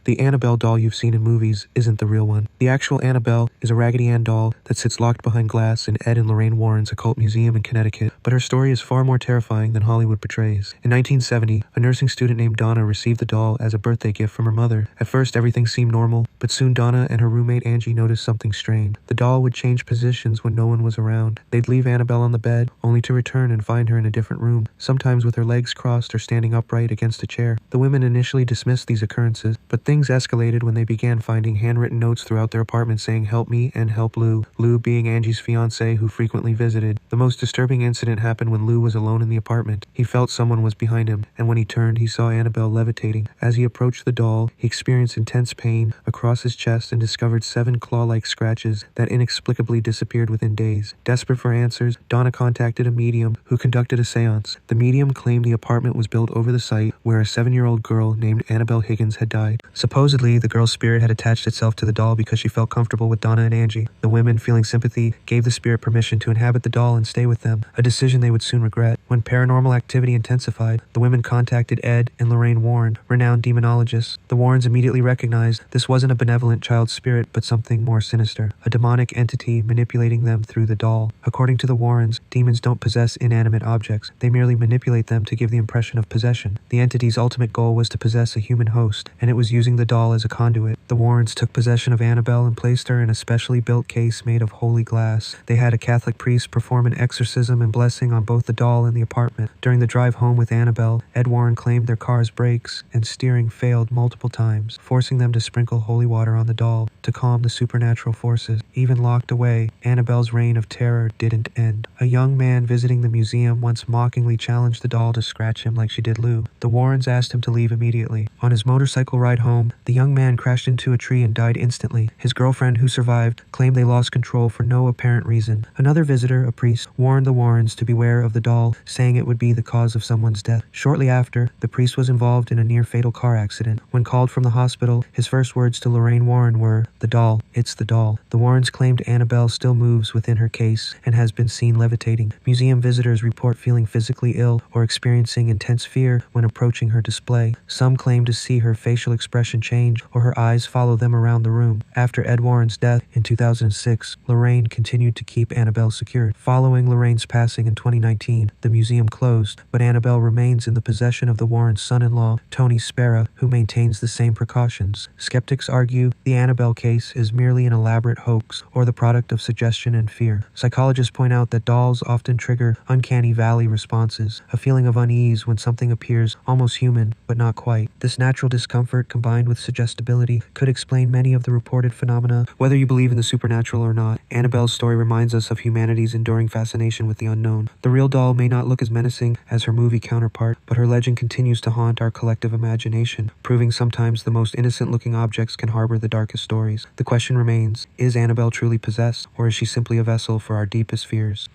The Annabelle doll you've seen in movies isn't the real one. The actual Annabelle is a Raggedy Ann doll that sits locked behind glass in Ed and Lorraine Warren's Occult Museum in Connecticut, but her story is far more terrifying than Hollywood portrays. In 1970, a nursing student named Donna received the doll as a birthday gift from her mother. At first, everything seemed normal, but soon Donna and her roommate Angie noticed something strange. The doll would change positions when no one was around. They'd leave Annabelle on the bed, only to return and find her in a different room, sometimes with her legs crossed or standing upright against a chair. The women initially dismissed these occurrences, but things escalated when they began finding handwritten notes throughout their apartment saying "Help me" and "Help Lou," Lou being Angie's fiancé who frequently visited. The most disturbing incident happened when Lou was alone in the apartment. He felt someone was behind him, and when he turned, he saw Annabelle levitating. As he approached the doll, he experienced intense pain across his chest and discovered 7 claw-like scratches that inexplicably disappeared within days. Desperate for answers, Donna contacted a medium who conducted a seance. The medium claimed the apartment was built over the site where a 7-year-old girl named Annabelle Higgins had died. Supposedly, the girl's spirit had attached itself to the doll because she felt comfortable with Donna and Angie. The women, feeling sympathy, gave the spirit permission to inhabit the doll and stay with them, a decision they would soon regret. When paranormal activity intensified, the women contacted Ed and Lorraine Warren, renowned demonologists. The Warrens immediately recognized this wasn't a benevolent child spirit, but something more sinister, a demonic entity manipulating them through the doll. According to the Warrens, demons don't possess inanimate objects. They merely manipulate them to give the impression of possession. The entity's ultimate goal was to possess a human host, and it was using the doll as a conduit. The Warrens took possession of Annabelle and placed her in a specially built case made of holy glass. They had a Catholic priest perform an exorcism and blessing on both the doll and the apartment. During the drive home with Annabelle, Ed Warren claimed their car's brakes and steering failed multiple times, forcing them to sprinkle holy water on the doll to calm the supernatural forces. Even locked away, Annabelle's reign of terror didn't end. A young man visiting the museum once mockingly challenged the doll to scratch him like she did Lou. The Warrens asked him to leave immediately. On his motorcycle ride home, the young man crashed into a tree and died instantly. His girlfriend, who survived, claimed they lost control for no apparent reason. Another visitor, a priest, warned the Warrens to beware of the doll, saying it would be the cause of someone's death. Shortly after, the priest was involved in a near-fatal car accident. When called from the hospital, his first words to Lorraine Warren were, "The doll, it's the doll." The Warrens claimed Annabelle still moves within her case and has been seen levitating. Museum visitors report feeling physically ill or experiencing intense fear when approaching her display. Some claim to see her facial expression change or her eyes follow them around the room. After Ed Warren's death in 2006, Lorraine continued to keep Annabelle secured. Following Lorraine's passing in 2019, the museum closed, but Annabelle remains in the possession of the Warrens' son-in-law, Tony Spera, who maintains the same precautions. Skeptics argue the Annabelle case is merely an elaborate hoax or the product of suggestion and fear. Psychologists point out that dolls often trigger uncanny valley responses, a feeling of unease when something appears almost human, but not quite. This natural discomfort combined with suggestibility could explain many of the reported phenomena. Whether you believe in the supernatural or not, Annabelle's story reminds us of humanity's enduring fascination with the unknown. The real doll may not look as menacing as her movie counterpart, but her legend continues to haunt our collective imagination, proving sometimes the most innocent-looking objects can harbor the darkest stories. The question remains, is Annabelle truly possessed, or is she simply a vessel for our deepest fears?